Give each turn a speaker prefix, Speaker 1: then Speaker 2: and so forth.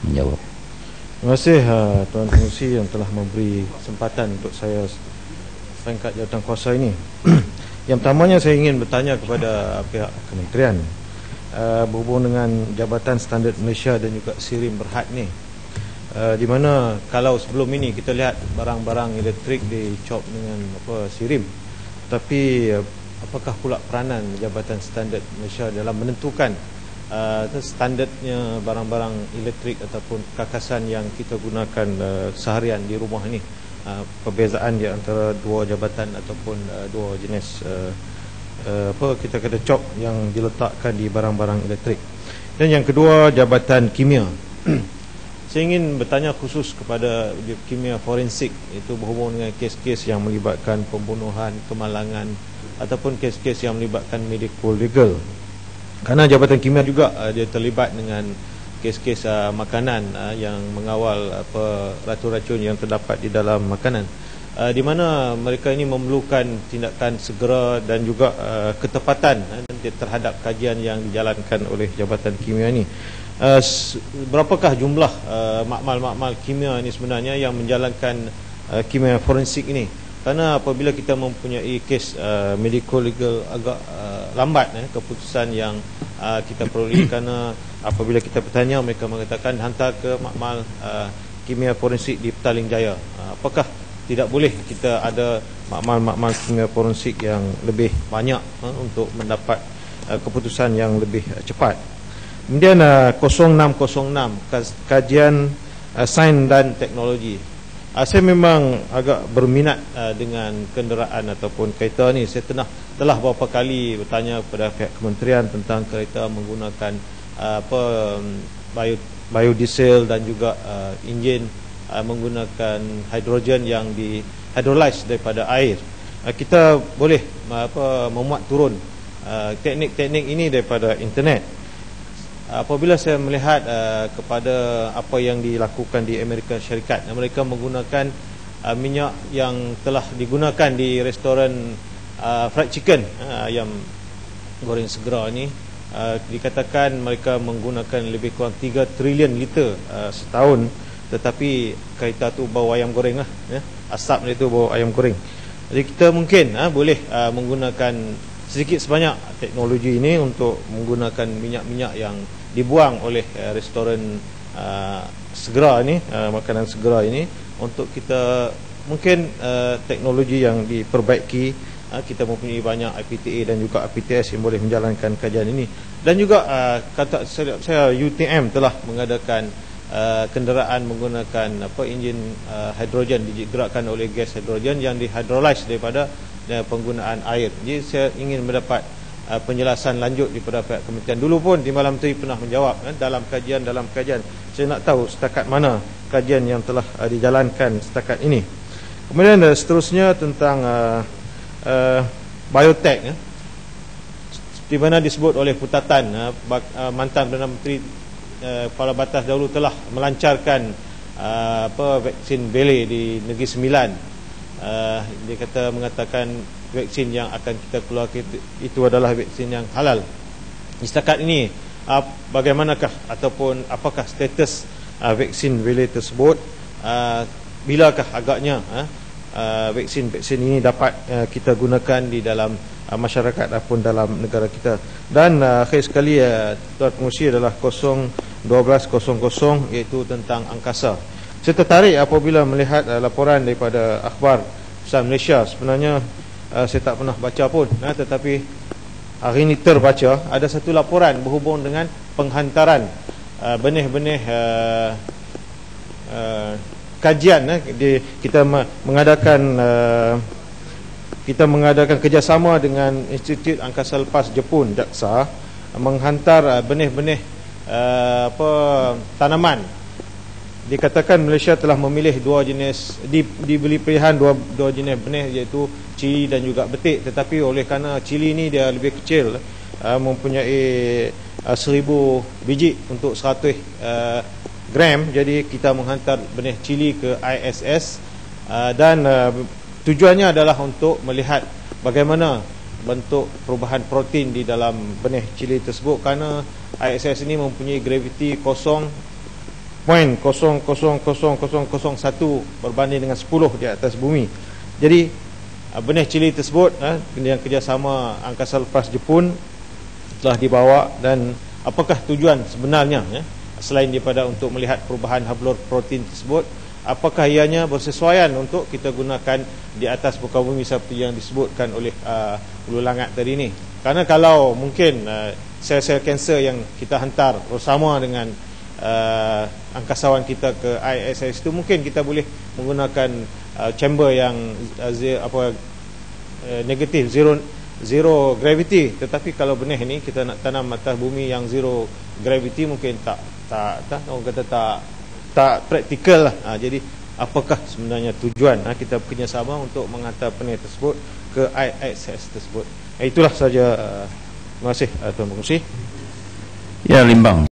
Speaker 1: menjawab.
Speaker 2: Terima kasih Tuan Pengerusi yang telah memberi kesempatan untuk saya pangkat jawatan kuasa ini. Yang pertamanya saya ingin bertanya kepada pihak kementerian berhubung dengan Jabatan Standard Malaysia dan juga SIRIM Berhad ni, di mana kalau sebelum ini kita lihat barang-barang elektrik dicop dengan SIRIM, tapi apakah pula peranan Jabatan Standard Malaysia dalam menentukan standardnya barang-barang elektrik ataupun kekakasan yang kita gunakan seharian di rumah ini, perbezaan di antara dua jabatan ataupun dua jenis kita kata cop yang diletakkan di barang-barang elektrik. Dan yang kedua, Jabatan Kimia. Saya ingin bertanya khusus kepada kimia forensik, itu berhubung dengan kes-kes yang melibatkan pembunuhan, kemalangan ataupun kes-kes yang melibatkan medical legal. Kerana Jabatan Kimia juga dia terlibat dengan kes-kes makanan yang mengawal racun-racun yang terdapat di dalam makanan, di mana mereka ini memerlukan tindakan segera dan juga ketepatan terhadap kajian yang dijalankan oleh Jabatan Kimia ini. Berapakah jumlah makmal-makmal kimia ini sebenarnya yang menjalankan kimia forensik ini? Kerana apabila kita mempunyai kes medical legal agak lambat keputusan yang kita peroleh, kerana apabila kita bertanya mereka mengatakan hantar ke makmal kimia forensik di Petaling Jaya. Apakah tidak boleh kita ada makmal-makmal kimia forensik yang lebih banyak untuk mendapat keputusan yang lebih cepat? Kemudian 0606 kajian sains dan teknologi. Saya memang agak berminat dengan kenderaan ataupun kereta ni. Saya telah beberapa kali bertanya kepada pihak kementerian tentang kereta menggunakan biodiesel dan juga enjin menggunakan hidrogen yang di hydrolyze daripada air. Kita boleh memuat turun teknik-teknik ini daripada internet. Apabila saya melihat kepada apa yang dilakukan di Amerika Syarikat, mereka menggunakan minyak yang telah digunakan di restoran fried chicken, ayam goreng segera ni, dikatakan mereka menggunakan lebih kurang 3 trilion liter setahun, tetapi kereta tu bau ayam goreng lah, asap dia tu bau ayam goreng. Jadi kita mungkin boleh menggunakan sedikit sebanyak teknologi ini untuk menggunakan minyak-minyak yang dibuang oleh restoran segera ini, makanan segera ini, untuk kita mungkin teknologi yang diperbaiki. Kita mempunyai banyak IPTA dan juga IPTS yang boleh menjalankan kajian ini. Dan juga kata saya UTM telah mengadakan kenderaan menggunakan enjin hidrogen, digerakkan oleh gas hidrogen yang dihydrolyze daripada penggunaan air. Jadi saya ingin mendapat penjelasan lanjut daripada pihak kementerian. Dulu pun di Malam Menteri pernah menjawab dalam kajian. Saya nak tahu setakat mana kajian yang telah dijalankan setakat ini. Kemudian seterusnya tentang biotech, di mana disebut oleh Putatan mantan Perdana Menteri Kepala Batas dahulu telah melancarkan vaksin Bele di Negeri Sembilan. Dia mengatakan vaksin yang akan kita keluarkan itu adalah vaksin yang halal. Setakat ini bagaimanakah ataupun apakah status vaksin Bele tersebut? Bilakah agaknya vaksin-vaksin ini dapat kita gunakan di dalam masyarakat ataupun dalam negara kita? Dan akhir sekali Tuan Pengerusi adalah 01200, iaitu tentang angkasa. Saya tertarik apabila melihat laporan daripada akhbar Besar Malaysia. Sebenarnya saya tak pernah baca pun, tetapi hari ini terbaca ada satu laporan berhubung dengan penghantaran benih-benih kajian. Kita mengadakan kerjasama dengan Institut Angkasa Lepas Jepun, JAXA, menghantar benih-benih tanaman. Dikatakan Malaysia telah memilih dua jenis, dibeli pilihan dua jenis benih, iaitu cili dan juga betik. Tetapi oleh kerana cili ni dia lebih kecil, mempunyai 1000 biji untuk 100 gram, jadi kita menghantar benih cili ke ISS, dan tujuannya adalah untuk melihat bagaimana bentuk perubahan protein di dalam benih cili tersebut. Kerana ISS ini mempunyai graviti kosong 0.000001 berbanding dengan 10 di atas bumi. Jadi benih cili tersebut dengan kerjasama Angkasa Lepas Jepun telah dibawa, dan apakah tujuan sebenarnya selain daripada untuk melihat perubahan haploprotein tersebut, apakah ianya bersesuaian untuk kita gunakan di atas muka bumi seperti yang disebutkan oleh Ulu Langat tadi ni. Kerana kalau mungkin sel-sel kanser yang kita hantar bersama dengan angkasawan kita ke ISS itu, mungkin kita boleh menggunakan chamber yang negatif, zero gravity. Tetapi kalau benih ini kita nak tanam atas bumi yang zero gravity, mungkin tak orang kata tak praktikal lah. Jadi apakah sebenarnya tujuan kita bekerjasama untuk menghantar benih tersebut ke ISS tersebut? Itulah saja. Terima kasih Tuan Pengerusi.
Speaker 1: Ya, Limbang.